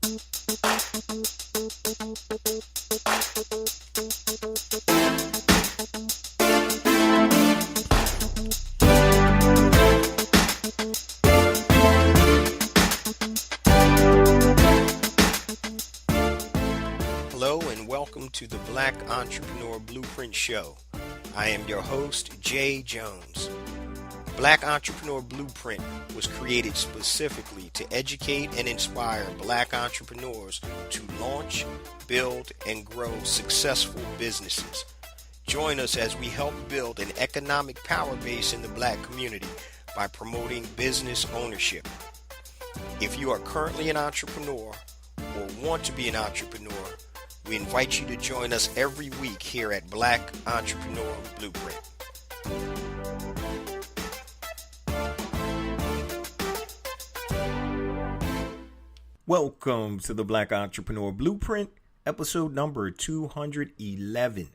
Hello and welcome to the Black Entrepreneur Blueprint Show. I am your host, Jay Jones. Black Entrepreneur Blueprint was created specifically to educate and inspire Black entrepreneurs to launch, build, and grow successful businesses. Join us as we help build an economic power base in the Black community by promoting business ownership. If you are currently an entrepreneur or want to be an entrepreneur, we invite you to join us every week here at Black Entrepreneur Blueprint. Welcome to the Black Entrepreneur Blueprint, episode number 211.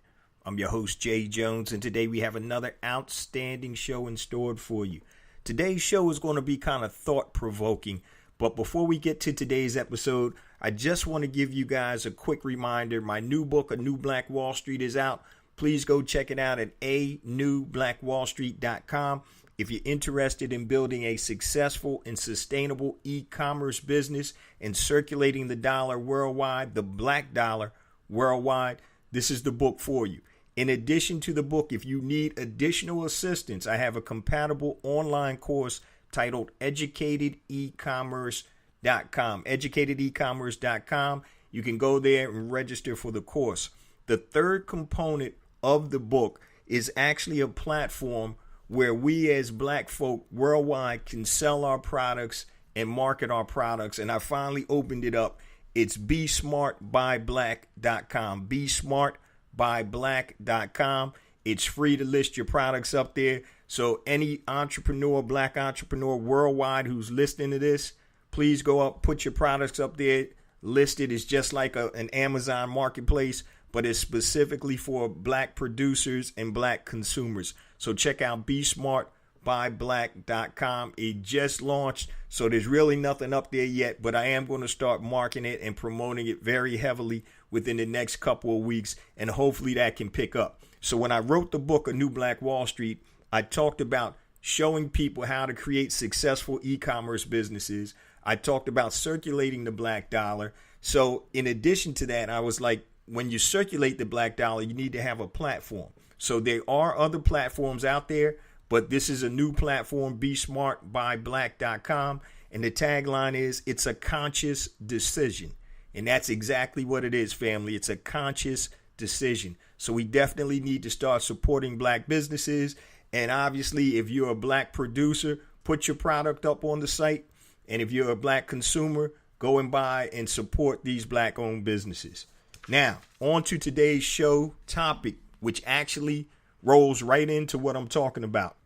I'm your host, Jay Jones, and today we have another outstanding show in store for you. Today's show is going to be kind of thought-provoking, but before we get to today's episode, I just want to give you guys a quick reminder. My new book, A New Black Wall Street, is out. Please go check it out at anewblackwallstreet.com. If you're interested in building a successful and sustainable e-commerce business and circulating the dollar worldwide, the black dollar worldwide, this is the book for you. In addition to the book, if you need additional assistance, I have a compatible online course titled educatedecommerce.com. educatedecommerce.com. You can go there and register for the course. The third component of the book is actually a platform where we as Black folk worldwide can sell our products and market our products. And I finally opened it up. It's besmartbyblack.com. besmartbyblack.com. It's free to list your products up there. So any entrepreneur, Black entrepreneur worldwide who's listening to this, please go up, put your products up there, list it. It's just like an Amazon marketplace, but it's specifically for Black producers and Black consumers. So check out besmartbyblack.com. It just launched, so there's really nothing up there yet, but I am going to start marketing it and promoting it very heavily within the next couple of weeks, and hopefully that can pick up. So when I wrote the book, A New Black Wall Street, I talked about showing people how to create successful e-commerce businesses. I talked about circulating the black dollar. So in addition to that, I was like, when you circulate the black dollar, you need to have a platform. So there are other platforms out there, but this is a new platform, besmartbyblack.com. And the tagline is, it's a conscious decision. And that's exactly what it is, family. It's a conscious decision. So we definitely need to start supporting Black businesses. And obviously, if you're a Black producer, put your product up on the site. And if you're a Black consumer, go and buy and support these Black-owned businesses. Now, on to today's show topic, which actually rolls right into what I'm talking about.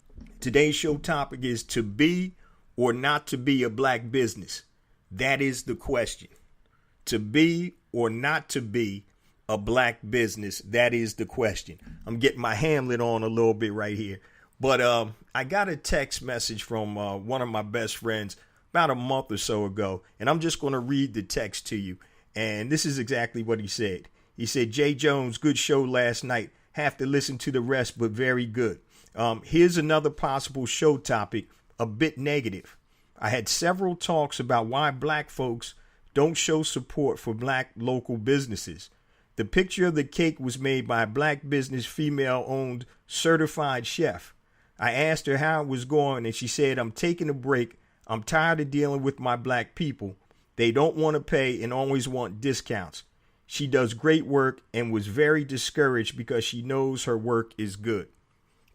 Today's show topic is to be or not to be a Black business. That is the question. To be or not to be a Black business. That is the question. I'm getting my Hamlet on a little bit right here. But I got a text message from one of my best friends about a month or so ago. And I'm just going to read the text to you. And this is exactly what he said. He said, Jay Jones, good show last night. Have to listen to the rest, but very good. Here's another possible show topic, a bit negative. I had several talks about why Black folks don't show support for Black local businesses. The picture of the cake was made by a Black business, female-owned, certified chef. I asked her how it was going, and she said, I'm taking a break. I'm tired of dealing with my Black people. They don't want to pay and always want discounts. She does great work and was very discouraged because she knows her work is good.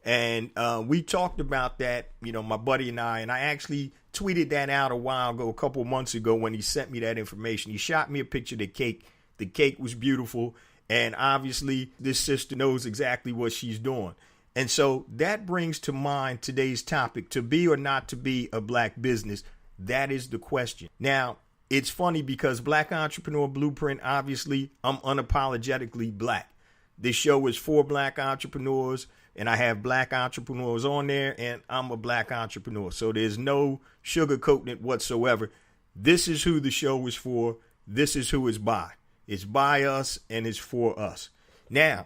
And we talked about that, my buddy and I actually tweeted that out a while ago, a couple months ago when he sent me that information. He shot me a picture of the cake. The cake was beautiful. And obviously this sister knows exactly what she's doing. And so that brings to mind today's topic, to be or not to be a Black business. That is the question. Now, it's funny because Black Entrepreneur Blueprint, obviously, I'm unapologetically Black. This show is for Black entrepreneurs, and I have Black entrepreneurs on there, and I'm a Black entrepreneur. So there's no sugarcoating it whatsoever. This is who the show is for. this is who it's by. It's by us and it's for us. Now,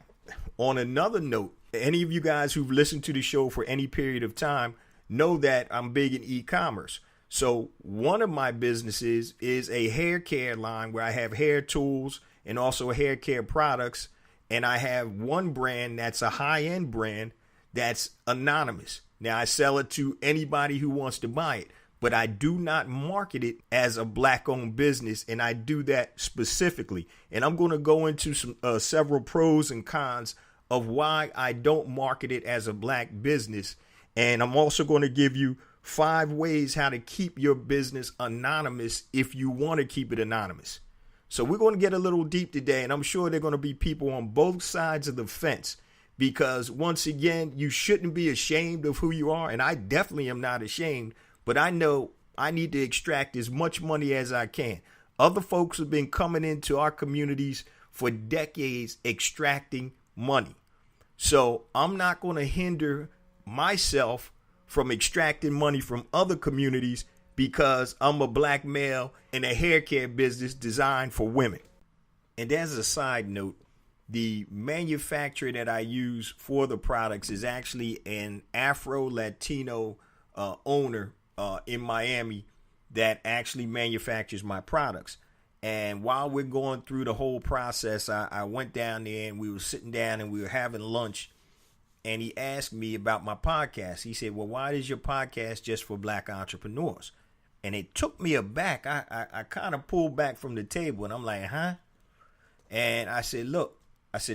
on another note, any of you guys who've listened to the show for any period of time know that I'm big in e-commerce. So one of my businesses is a hair care line where I have hair tools and also hair care products. And I have one brand that's a high-end brand that's anonymous. Now, I sell it to anybody who wants to buy it, but I do not market it as a Black-owned business, and I do that specifically. And I'm going to go into some several pros and cons of why I don't market it as a Black business. And I'm also going to give you 5 ways how to keep your business anonymous if you want to keep it anonymous. So we're going to get a little deep today, and I'm sure there are going to be people on both sides of the fence because, once again, you shouldn't be ashamed of who you are, and I definitely am not ashamed, but I know I need to extract as much money as I can. Other folks have been coming into our communities for decades extracting money. So I'm not going to hinder myself from extracting money from other communities because I'm a Black male in a hair care business designed for women. And as a side note, the manufacturer that I use for the products is actually an Afro-Latino owner in Miami that actually manufactures my products. And while we're going through the whole process, I went down there and we were sitting down and we were having lunch. And he asked me about my podcast. He said, well, why is your podcast just for Black entrepreneurs? And it took me aback. I kind of pulled back from the table and I'm like, huh? And I said, look,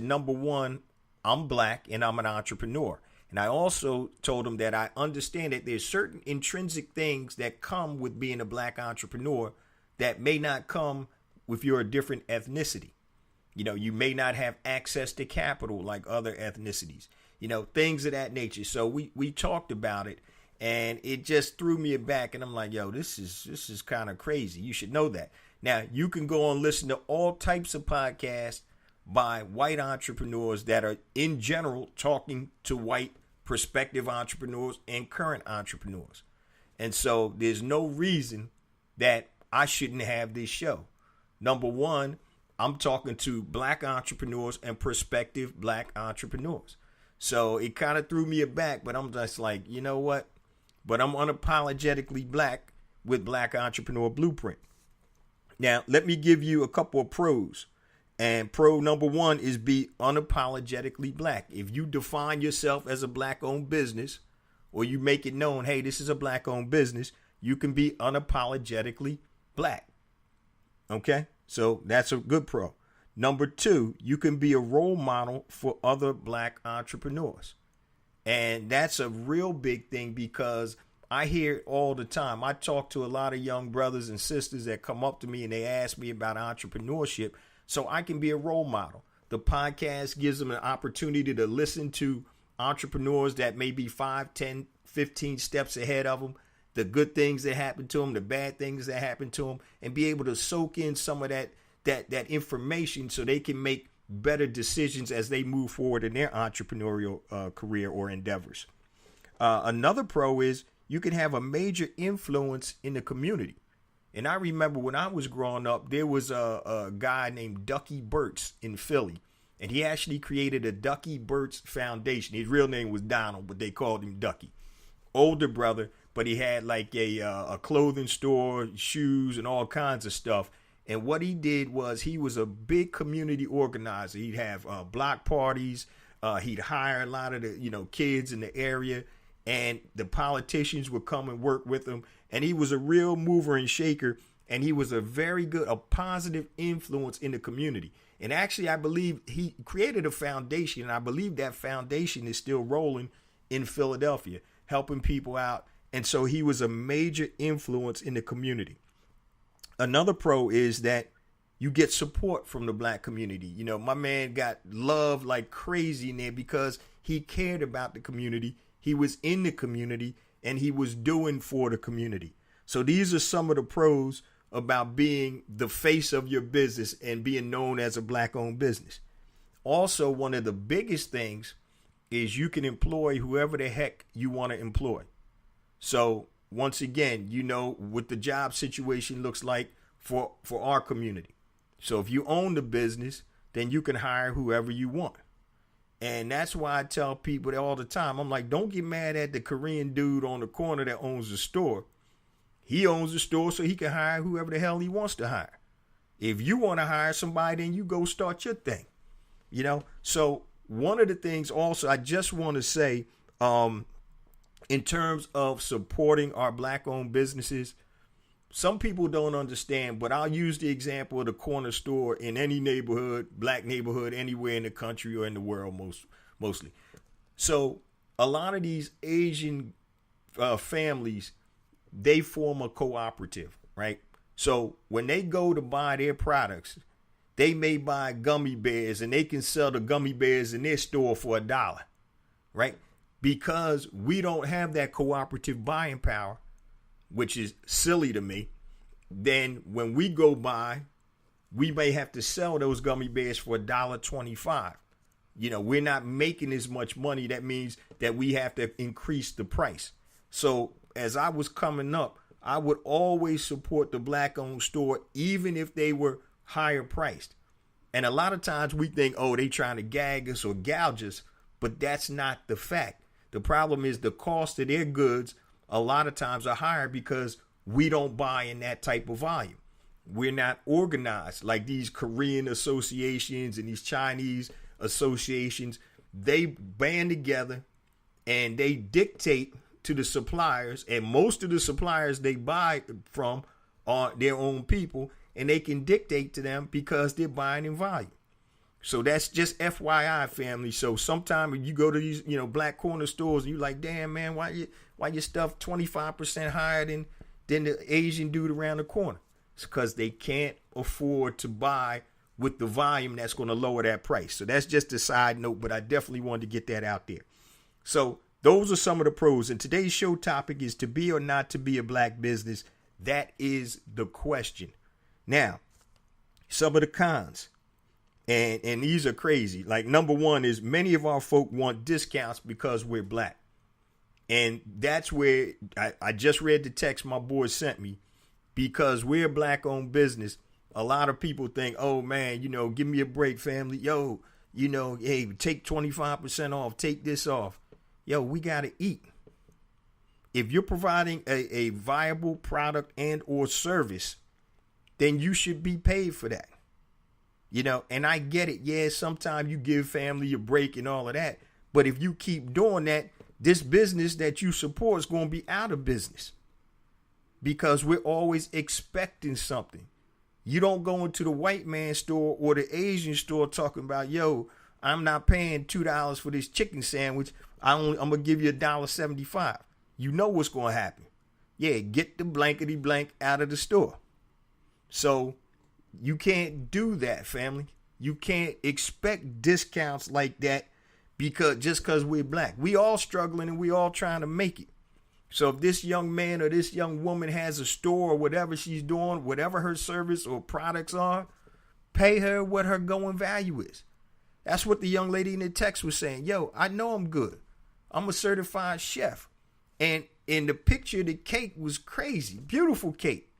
number one, I'm Black and I'm an entrepreneur. And I also told him that I understand that there's certain intrinsic things that come with being a Black entrepreneur that may not come if you're a different ethnicity. You know, you may not have access to capital like other ethnicities, you know, things of that nature. So we talked about it and it just threw me back. And I'm like, yo, this is kind of crazy. You should know that. Now, you can go and listen to all types of podcasts by white entrepreneurs that are in general talking to white prospective entrepreneurs and current entrepreneurs. And so there's no reason that I shouldn't have this show. Number one, I'm talking to Black entrepreneurs and prospective Black entrepreneurs. So it kind of threw me aback, but I'm just like, you know what? But I'm unapologetically Black with Black Entrepreneur Blueprint. Now, let me give you a couple of pros. And pro number one is be unapologetically Black. If you define yourself as a Black-owned business, or you make it known, hey, this is a Black-owned business, you can be unapologetically Black. Okay? So that's a good pro. Number two, you can be a role model for other Black entrepreneurs. And that's a real big thing because I hear it all the time. I talk to a lot of young brothers and sisters that come up to me and they ask me about entrepreneurship so I can be a role model. The podcast gives them an opportunity to listen to entrepreneurs that may be 5, 10, 15 steps ahead of them, the good things that happen to them, the bad things that happen to them, and be able to soak in some of that information so they can make better decisions as they move forward in their entrepreneurial career or endeavors. Another pro is you can have a major influence in the community. And I remember when I was growing up, there was a guy named Ducky Burtz in Philly. And he actually created a Ducky Burtz Foundation. His real name was Donald, but they called him Ducky. Older brother, but he had like a clothing store, shoes, and all kinds of stuff. And what he did was he was a big community organizer. He'd have block parties. He'd hire a lot of the kids in the area, and the politicians would come and work with him. And he was a real mover and shaker, and he was a positive influence in the community. And actually, I believe he created a foundation, and I believe that foundation is still rolling in Philadelphia, helping people out. And so he was a major influence in the community. Another pro is that you get support from the Black community. You know, my man got love like crazy in there because he cared about the community. He was in the community and he was doing for the community. So these are some of the pros about being the face of your business and being known as a Black-owned business. Also, one of the biggest things is you can employ whoever the heck you want to employ. So once again, you know what the job situation looks like for our community. So if you own the business, then you can hire whoever you want. And that's why I tell people all the time, I'm like, don't get mad at the Korean dude on the corner that owns the store. He owns the store so he can hire whoever the hell he wants to hire. If you want to hire somebody, then you go start your thing. So one of the things also I just want to say, in terms of supporting our Black-owned businesses, some people don't understand, but I'll use the example of the corner store in any neighborhood, black neighborhood, anywhere in the country or in the world, mostly. So a lot of these Asian families, they form a cooperative, right? So when they go to buy their products, they may buy gummy bears and they can sell the gummy bears in their store for $1, right? Because we don't have that cooperative buying power, which is silly to me, then when we go buy, we may have to sell those gummy bears for $1.25. We're not making as much money. That means that we have to increase the price. So as I was coming up, I would always support the Black-owned store, even if they were higher priced. And a lot of times we think, oh, they trying to gag us or gouge us, but that's not the fact. The problem is the cost of their goods a lot of times are higher because we don't buy in that type of volume. We're not organized like these Korean associations and these Chinese associations. They band together and they dictate to the suppliers, and most of the suppliers they buy from are their own people, and they can dictate to them because they're buying in volume. So that's just FYI, family. So sometimes when you go to these, black corner stores, you like, damn, man, why your stuff 25% higher than the Asian dude around the corner? It's because they can't afford to buy with the volume that's going to lower that price. So that's just a side note, but I definitely wanted to get that out there. So those are some of the pros. And today's show topic is to be or not to be a black business. That is the question. Now, some of the cons. And these are crazy. Like, number one is many of our folk want discounts because we're black. And that's where I just read the text my boy sent me. Because we're a black-owned business, a lot of people think, oh, man, give me a break, family. Yo, hey, take 25% off. Take this off. Yo, we got to eat. If you're providing a viable product and or service, then you should be paid for that. And I get it. Yeah, sometimes you give family a break and all of that. But if you keep doing that, this business that you support is going to be out of business because we're always expecting something. You don't go into the white man store or the Asian store talking about, yo, I'm not paying $2 for this chicken sandwich. I'm going to give you $1.75. You know what's going to happen. Yeah, get the blankety blank out of the store. So you can't do that, family. You can't expect discounts like that because we're black. We all struggling and we all trying to make it. So if this young man or this young woman has a store or whatever she's doing, whatever her service or products are, pay her what her going value is. That's what the young lady in the text was saying. Yo, I know I'm good. I'm a certified chef. And in the picture, the cake was crazy. Beautiful cake.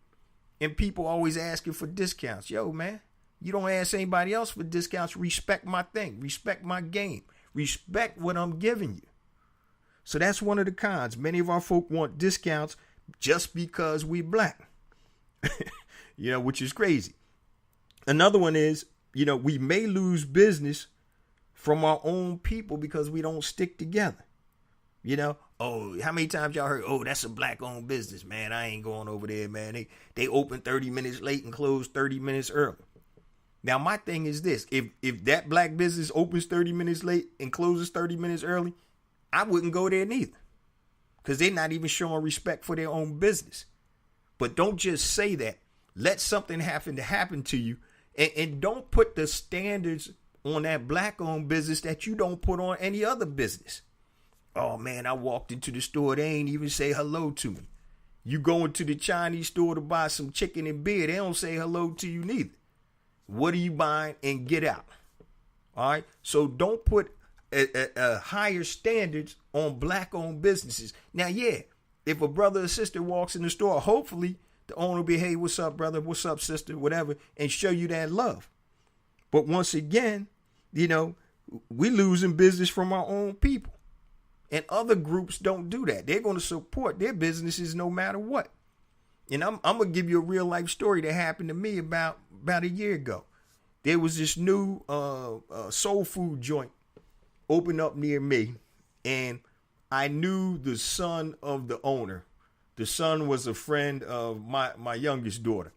And people always asking for discounts. Yo, man, you don't ask anybody else for discounts. Respect my thing. Respect my game. Respect what I'm giving you. So that's one of the cons. Many of our folk want discounts just because we black, which is crazy. Another one is, we may lose business from our own people because we don't stick together. Oh, how many times y'all heard, oh, that's a black-owned business, man. I ain't going over there, man. They open 30 minutes late and close 30 minutes early. Now, my thing is this. If that black business opens 30 minutes late and closes 30 minutes early, I wouldn't go there neither. Because they're not even showing respect for their own business. But don't just say that. Let something happen to you. And don't put the standards on that black-owned business that you don't put on any other business. Oh, man, I walked into the store. They ain't even say hello to me. You go into the Chinese store to buy some chicken and beer. They don't say hello to you neither. What are you buying? And get out. All right. So don't put a higher standards on black-owned businesses. Now, yeah, if a brother or sister walks in the store, hopefully The owner will be, hey, what's up, brother? What's up, sister? Whatever, and show you that love. But once again, we losing business from our own people. And other groups don't do that. They're going to support their businesses no matter what. And I'm going to give you a real life story that happened to me about a year ago. There was this new soul food joint opened up near me, and I knew the son of the owner. The son was a friend of my youngest daughter.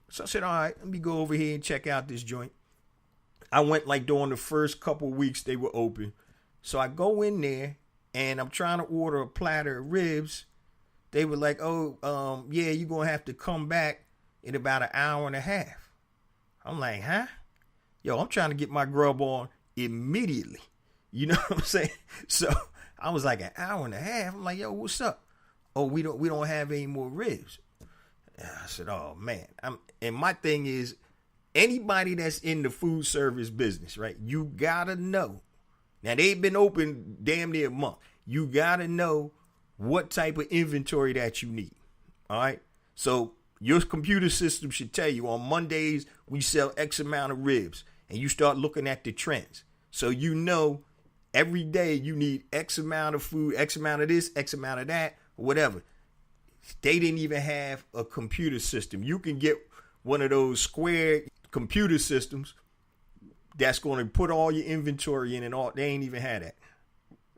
So I said, all right, let me go over here and check out this joint. I went like during the first couple of weeks they were open. So I go in there and I'm trying to order a platter of ribs. They were like, oh, yeah, you're going to have to come back in about an hour and a half. I'm like, huh? Yo, I'm trying to get my grub on immediately. You know what I'm saying? So I was like, an hour and a half. I'm like, yo, what's up? Oh, we don't have any more ribs. I said, oh, man. And my thing is, anybody that's in the food service business, right? You got to know. Now, they've been open damn near a month. You got to know what type of inventory that you need. All right. So your computer system should tell you on Mondays, we sell X amount of ribs, and you start looking at the trends. So, every day you need X amount of food, X amount of this, X amount of that, or whatever. They didn't even have a computer system. You can get one of those square computer systems that's going to put all your inventory in and all. They ain't even had that.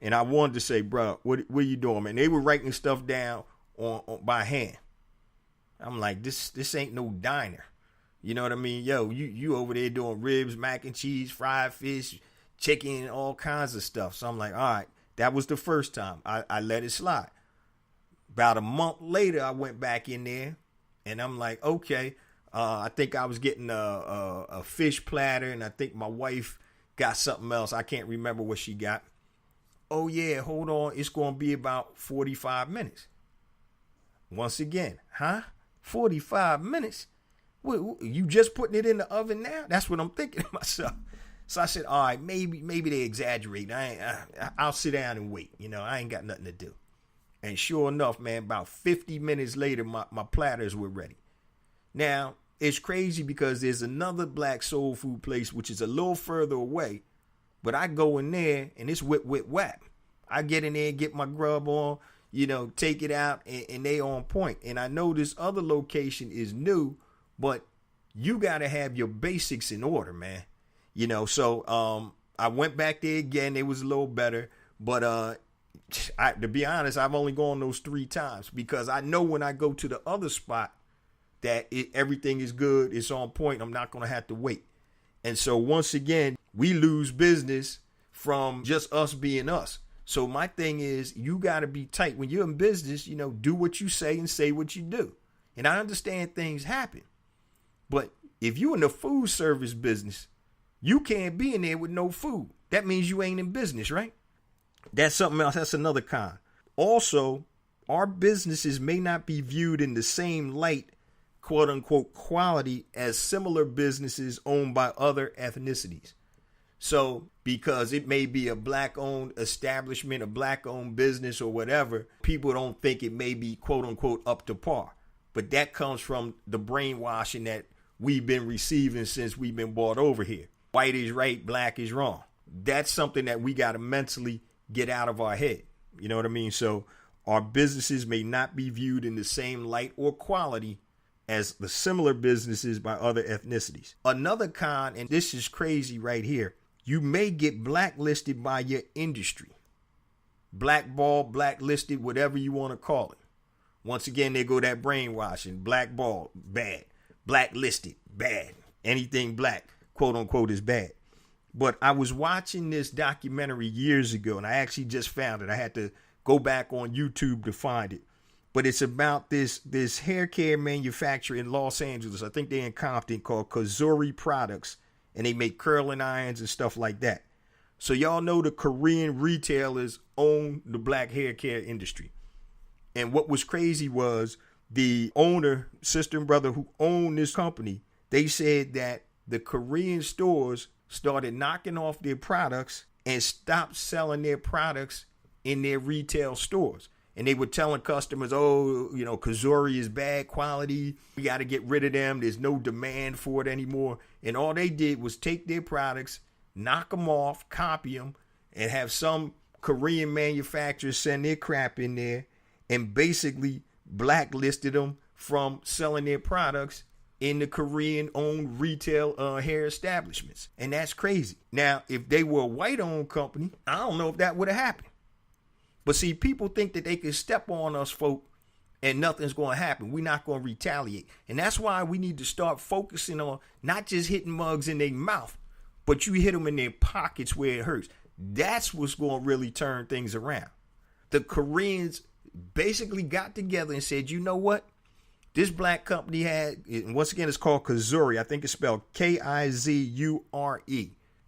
And I wanted to say, bro, what are you doing, man? They were writing stuff down on by hand. I'm like, this ain't no diner. You know what I mean? Yo, you over there doing ribs, mac and cheese, fried fish, chicken, all kinds of stuff. So I'm like, all right, that was the first time. I let it slide. About a month later, I went back in there and I'm like, okay, I think I was getting a fish platter, and I think my wife got something else. I can't remember what she got. Oh, yeah, hold on. It's going to be about 45 minutes. Once again, huh? 45 minutes? What, you just putting it in the oven now? That's what I'm thinking to myself. So I said, all right, maybe they exaggerate. I'll sit down and wait. I ain't got nothing to do. And sure enough, man, about 50 minutes later, my platters were ready. Now, it's crazy because there's another black soul food place, which is a little further away. But I go in there and it's whip, whip, whap. I get in there and get my grub on, take it out, and they on point. And I know this other location is new, but you got to have your basics in order, man. So I went back there again. It was a little better. But to be honest, I've only gone those 3 times because I know when I go to the other spot that everything is good. It's on point. I'm not going to have to wait. And so once again, we lose business from just us being us. So my thing is, you got to be tight. When you're in business, do what you say and say what you do. And I understand things happen. But if you're in the food service business, you can't be in there with no food. That means you ain't in business, right? That's something else. That's another con. Also, our businesses may not be viewed in the same light, quote unquote, quality as similar businesses owned by other ethnicities. So because it may be a black owned establishment, a black owned business or whatever, people don't think it may be quote unquote up to par. But that comes from the brainwashing that we've been receiving since we've been brought over here. White is right, black is wrong. That's something that we got to mentally get out of our head. You know what I mean? So our businesses may not be viewed in the same light or quality as the similar businesses by other ethnicities. Another con, and this is crazy right here, you may get blacklisted by your industry. Blackballed, blacklisted, whatever you want to call it. Once again, they go that brainwashing. Blackballed, bad. Blacklisted, bad. Anything black, quote unquote, is bad. But I was watching this documentary years ago, and I actually just found it. I had to go back on YouTube to find it. But it's about this hair care manufacturer in Los Angeles. I think they're in Compton, called Kazuri Products. And they make curling irons and stuff like that. So y'all know the Korean retailers own the black hair care industry. And what was crazy was the owner, sister and brother who owned this company, they said that the Korean stores started knocking off their products and stopped selling their products in their retail stores. and they were telling customers, oh, Kazuri is bad quality. We got to get rid of them. There's no demand for it anymore. And all they did was take their products, knock them off, copy them, and have some Korean manufacturers send their crap in there and basically blacklisted them from selling their products in the Korean-owned retail hair establishments. And that's crazy. Now, if they were a white-owned company, I don't know if that would have happened. But see, people think that they can step on us, folk, and nothing's going to happen. We're not going to retaliate. And that's why we need to start focusing on not just hitting mugs in their mouth, but you hit them in their pockets where it hurts. That's what's going to really turn things around. The Koreans basically got together and said, you know what? This black company had, and once again, it's called Kazuri. I think it's spelled Kizure.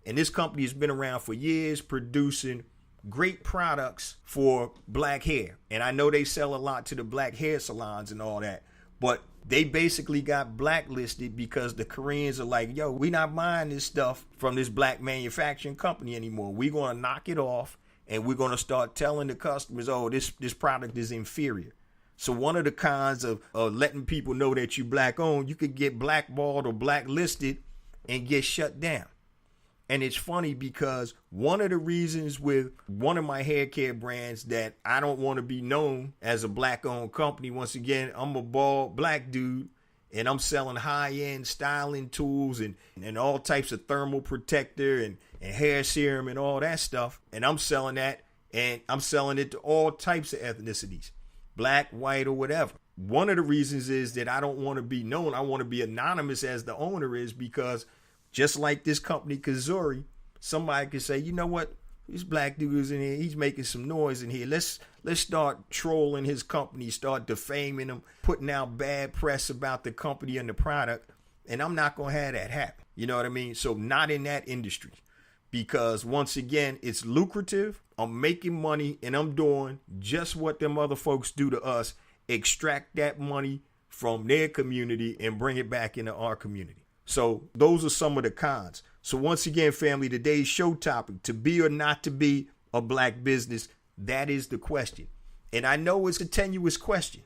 And this company has been around for years producing great products for black hair. And I know they sell a lot to the black hair salons and all that. But they basically got blacklisted because the Koreans are like, yo, we're not buying this stuff from this black manufacturing company anymore. We're going to knock it off, and we're going to start telling the customers, oh, this product is inferior. So one of the cons of letting people know that you black owned, you could get blackballed or blacklisted and get shut down. And it's funny because one of the reasons with one of my hair care brands that I don't want to be known as a black owned company, once again, I'm a bald black dude and I'm selling high end styling tools and all types of thermal protector and hair serum and all that stuff. And I'm selling that, and I'm selling it to all types of ethnicities. Black, white, or whatever. One of the reasons is that I don't want to be known. I want to be anonymous as the owner is, because just like this company, Kazuri, somebody could say, you know what? This black dude is in here. He's making some noise in here. Let's start trolling his company, start defaming him, putting out bad press about the company and the product. And I'm not going to have that happen. You know what I mean? So not in that industry. Because once again, it's lucrative. I'm making money and I'm doing just what them other folks do to us. Extract that money from their community and bring it back into our community. So those are some of the cons. So once again, family, today's show topic, to be or not to be a black business, that is the question. And I know it's a tenuous question.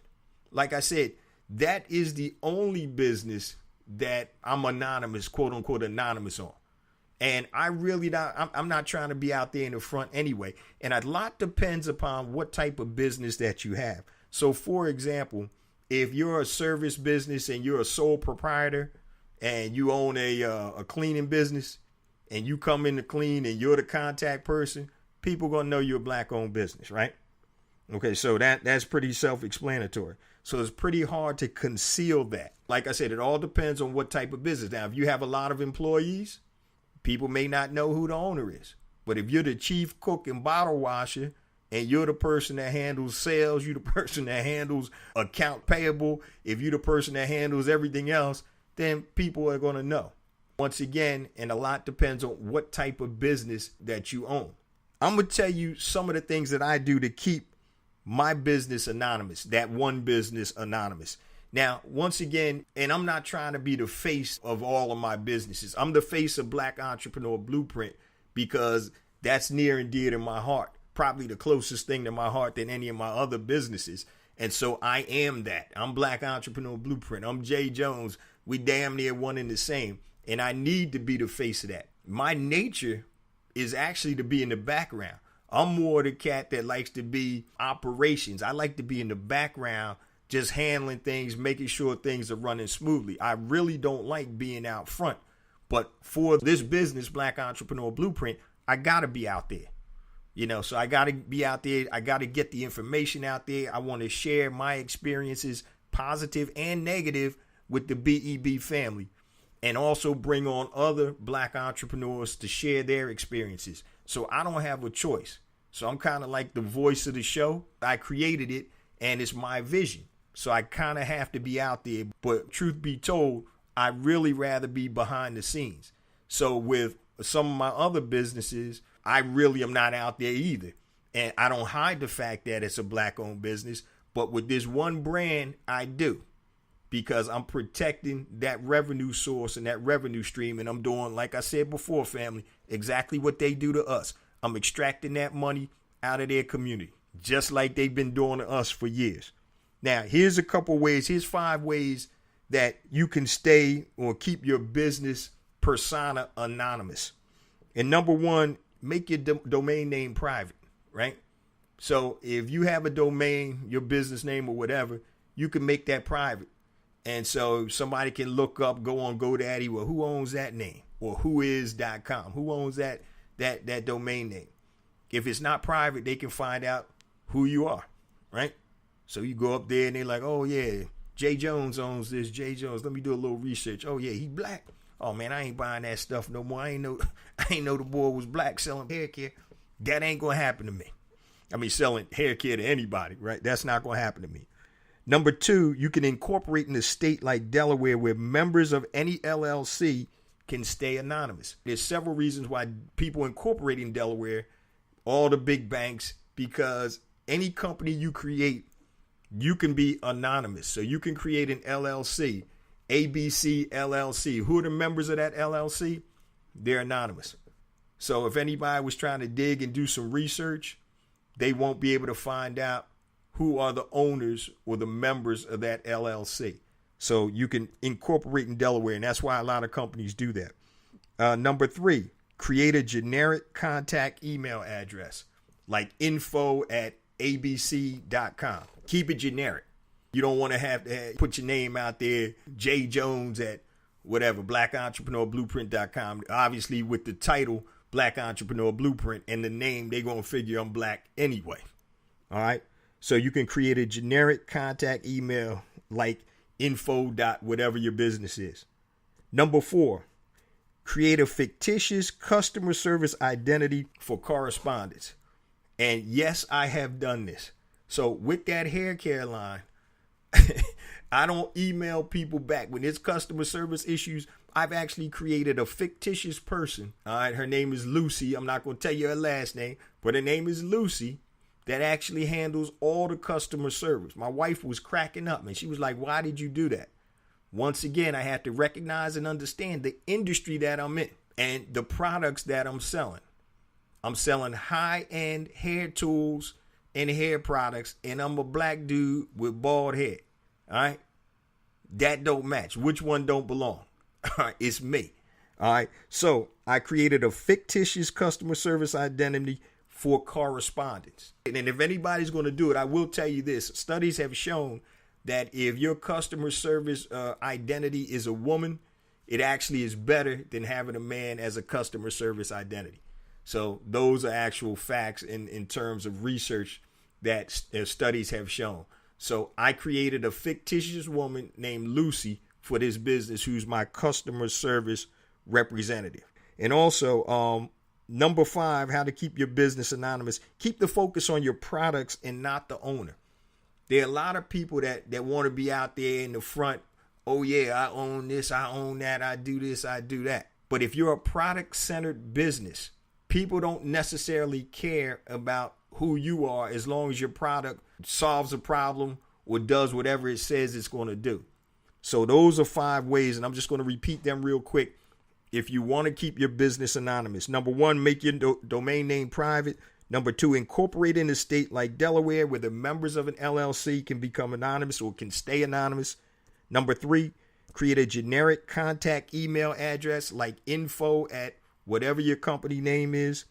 Like I said, that is the only business that I'm anonymous, quote unquote, anonymous on. And I'm not trying to be out there in the front anyway. And a lot depends upon what type of business that you have. So, for example, if you're a service business and you're a sole proprietor and you own a cleaning business and you come in to clean and you're the contact person, people going to know you're a black-owned business, right? Okay, so that's pretty self-explanatory. So it's pretty hard to conceal that. Like I said, it all depends on what type of business. Now, if you have a lot of employees, people may not know who the owner is. But if you're the chief cook and bottle washer and you're the person that handles sales, you're the person that handles account payable, if you're the person that handles everything else, then people are going to know. Once again, and a lot depends on what type of business that you own. I'm going to tell you some of the things that I do to keep my business anonymous, that one business anonymous. Now, once again, and I'm not trying to be the face of all of my businesses. I'm the face of Black Entrepreneur Blueprint because that's near and dear to my heart. Probably the closest thing to my heart than any of my other businesses. And so I am that. I'm Black Entrepreneur Blueprint. I'm Jay Jones. We damn near one and the same. And I need to be the face of that. My nature is actually to be in the background. I'm more the cat that likes to be operations. I like to be in the background, just handling things, making sure things are running smoothly. I really don't like being out front. But for this business, Black Entrepreneur Blueprint, I got to be out there. So I got to be out there. I got to get the information out there. I want to share my experiences, positive and negative, with the BEB family, and also bring on other black entrepreneurs to share their experiences. So I don't have a choice. So I'm kind of like the voice of the show. I created it and it's my vision. So I kind of have to be out there. But truth be told, I really rather be behind the scenes. So with some of my other businesses, I really am not out there either. And I don't hide the fact that it's a black-owned business. But with this one brand, I do. Because I'm protecting that revenue source and that revenue stream. And I'm doing, like I said before, family, exactly what they do to us. I'm extracting that money out of their community. just like they've been doing to us for years. Now, here's a couple ways. Here's 5 ways that you can stay or keep your business persona anonymous. And number 1, make your domain name private, right? So if you have a domain, your business name or whatever, you can make that private. And so somebody can look up, go on GoDaddy, well, who owns that name? Or whois.com? Who owns that domain name? If it's not private, they can find out who you are, right? So you go up there and they're like, oh yeah, Jay Jones owns this. Jay Jones, let me do a little research. Oh yeah, he black. Oh man, I ain't buying that stuff no more. I ain't know the boy was black selling hair care. That ain't gonna happen to me. I mean, selling hair care to anybody, right? That's not gonna happen to me. Number 2, you can incorporate in a state like Delaware where members of any LLC can stay anonymous. There's several reasons why people incorporate in Delaware, all the big banks, because any company you create, you can be anonymous. So you can create an LLC, ABC LLC. Who are the members of that LLC? They're anonymous. So if anybody was trying to dig and do some research, they won't be able to find out who are the owners or the members of that LLC. So you can incorporate in Delaware, and that's why a lot of companies do that. Number 3, create a generic contact email address like info@abc.com. Keep it generic. You don't want to have to put your name out there, J Jones at whatever, blackentrepreneurblueprint.com. Obviously, with the title, Black Entrepreneur Blueprint, and the name, they're going to figure I'm black anyway. All right. So you can create a generic contact email like info. Whatever your business is. Number 4, create a fictitious customer service identity for correspondence. And yes, I have done this. So with that hair care line, I don't email people back. When there's customer service issues, I've actually created a fictitious person. All right. Her name is Lucy. I'm not going to tell you her last name, but her name is Lucy, that actually handles all the customer service. My wife was cracking up, and she was like, why did you do that? Once again, I had to recognize and understand the industry that I'm in and the products that I'm selling. I'm selling high-end hair tools and hair products, and I'm a black dude with bald hair. All right? That don't match. Which one don't belong? All right, it's me. All right. So I created a fictitious customer service identity for correspondence. And if anybody's going to do it, I will tell you this. Studies have shown that if your customer service identity is a woman, it actually is better than having a man as a customer service identity. So those are actual facts in terms of research that studies have shown. So I created a fictitious woman named Lucy for this business who's my customer service representative. And also, number 5, how to keep your business anonymous. Keep the focus on your products and not the owner. There are a lot of people that want to be out there in the front. Oh yeah, I own this, I own that, I do this, I do that. But if you're a product-centered business, people don't necessarily care about who you are as long as your product solves a problem or does whatever it says it's going to do. So those are 5 ways, and I'm just going to repeat them real quick. If you want to keep your business anonymous, number 1, make your domain name private. Number 2, incorporate in a state like Delaware where the members of an LLC can become anonymous or can stay anonymous. Number 3, create a generic contact email address like info at whatever your company name is.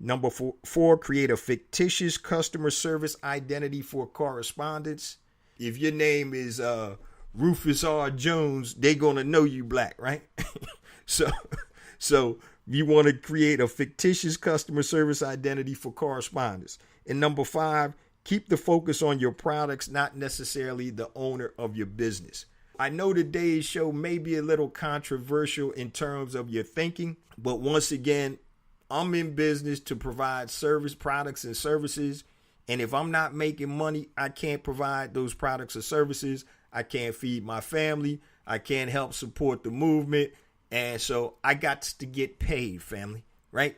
Number 4, create a fictitious customer service identity for correspondence. If your name is Rufus R. Jones, they're going to know you black, right? So you want to create a fictitious customer service identity for correspondence. And number 5, keep the focus on your products, not necessarily the owner of your business. I know today's show may be a little controversial in terms of your thinking, but once again, I'm in business to provide service, products, and services. And if I'm not making money, I can't provide those products or services. I can't feed my family. I can't help support the movement. And so I got to get paid, family, right?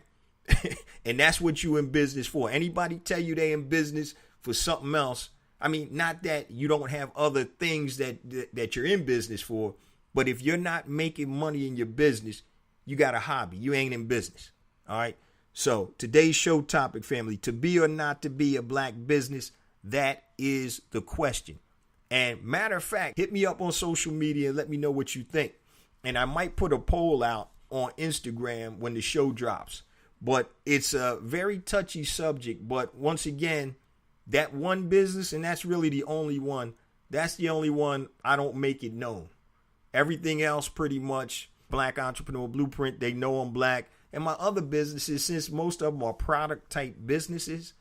And that's what you in business for. Anybody tell you they in business for something else? I mean, not that you don't have other things that you're in business for, but if you're not making money in your business, you got a hobby. You ain't in business. All right. So today's show topic, family, to be or not to be a black business, that is the question. And matter of fact, hit me up on social media and let me know what you think. And I might put a poll out on Instagram when the show drops. But it's a very touchy subject. But once again, that one business, and that's really the only one, that's the only one I don't make it known. Everything else pretty much, Black Entrepreneur Blueprint, they know I'm black. And my other businesses, since most of them are product type businesses,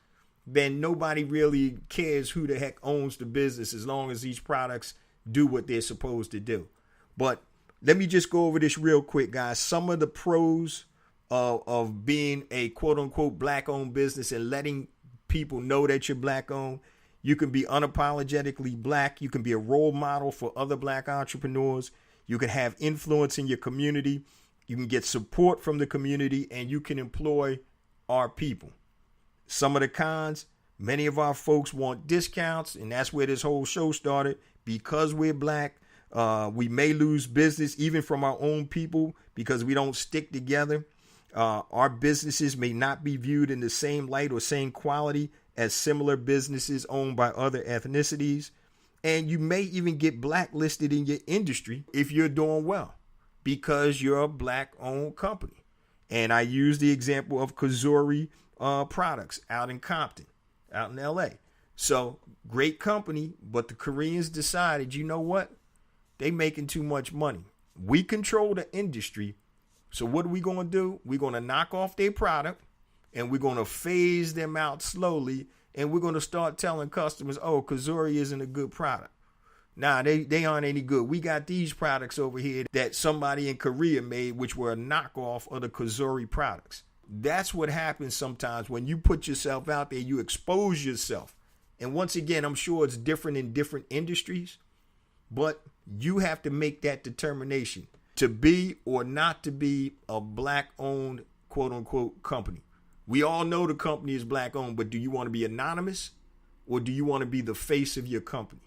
then nobody really cares who the heck owns the business as long as these products do what they're supposed to do. But let me just go over this real quick, guys. Some of the pros of being a quote unquote black owned business and letting people know that you're black owned. You can be unapologetically black. You can be a role model for other black entrepreneurs. You can have influence in your community. You can get support from the community, and you can employ our people. Some of the cons, many of our folks want discounts, and that's where this whole show started. Because we're black, we may lose business even from our own people because we don't stick together. Our businesses may not be viewed in the same light or same quality as similar businesses owned by other ethnicities. And you may even get blacklisted in your industry if you're doing well, because you're a black-owned company. And I use the example of Kazuri Products out in Compton, out in L.A. So, great company, but the Koreans decided, you know what? They making too much money. We control the industry. So what are we going to do? We're going to knock off their product, and we're going to phase them out slowly, and we're going to start telling customers, oh, Kazuri isn't a good product. Nah, they aren't any good. We got these products over here that somebody in Korea made, which were a knockoff of the Kazuri products. That's what happens sometimes when you put yourself out there, you expose yourself. And once again, I'm sure it's different in different industries, but you have to make that determination to be or not to be a black-owned, quote-unquote, company. We all know the company is black-owned, but do you want to be anonymous, or do you want to be the face of your company?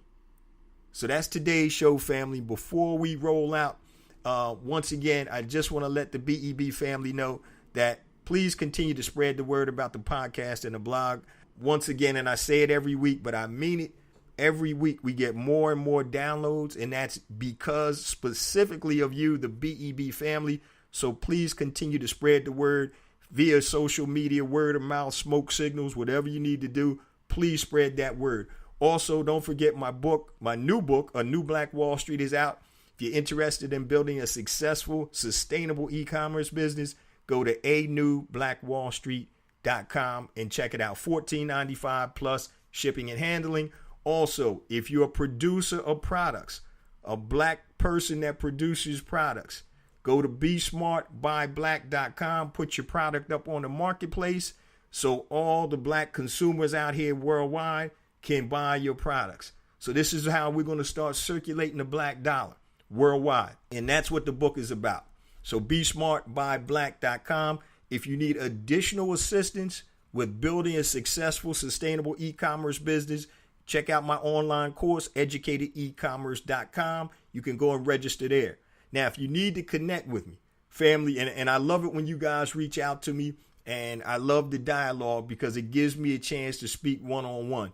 So that's today's show, family. Before we roll out, once again, I just want to let the BEB family know that please continue to spread the word about the podcast and the blog. Once again, and I say it every week, but I mean it, every week we get more and more downloads, and that's because specifically of you, the BEB family. So please continue to spread the word via social media, word of mouth, smoke signals, whatever you need to do. Please spread that word. Also, don't forget my book, my new book, A New Black Wall Street, is out. If you're interested in building a successful, sustainable e-commerce business, go to anewblackwallstreet.com and check it out. $14.95 plus shipping and handling. Also, if you're a producer of products, a black person that produces products, go to besmartbyblack.com, put your product up on the marketplace so all the black consumers out here worldwide can buy your products. So this is how we're going to start circulating the black dollar worldwide. And that's what the book is about. So besmartbyblack.com. If you need additional assistance with building a successful, sustainable e-commerce business, check out my online course, educatedecommerce.com. You can go and register there. Now, if you need to connect with me, family, and I love it when you guys reach out to me, and I love the dialogue because it gives me a chance to speak one-on-one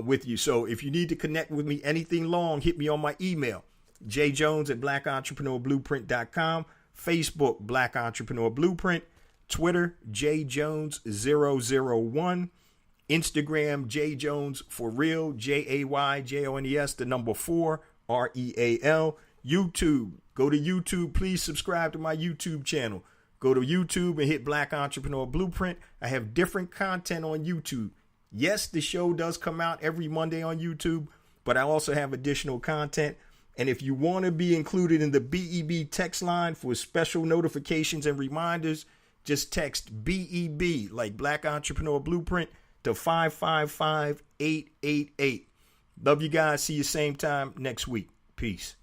with you. So if you need to connect with me anything long, hit me on my email, jjones@blackentrepreneurblueprint.com, Facebook, Black Entrepreneur Blueprint, Twitter, jjones001, Instagram, jjones4real, JAYJONES, 4 REAL, YouTube. Go to YouTube. Please subscribe to my YouTube channel. Go to YouTube and hit Black Entrepreneur Blueprint. I have different content on YouTube. Yes, the show does come out every Monday on YouTube, but I also have additional content. And if you want to be included in the BEB text line for special notifications and reminders, just text BEB, like Black Entrepreneur Blueprint, to 555-888. Love you guys. See you same time next week. Peace.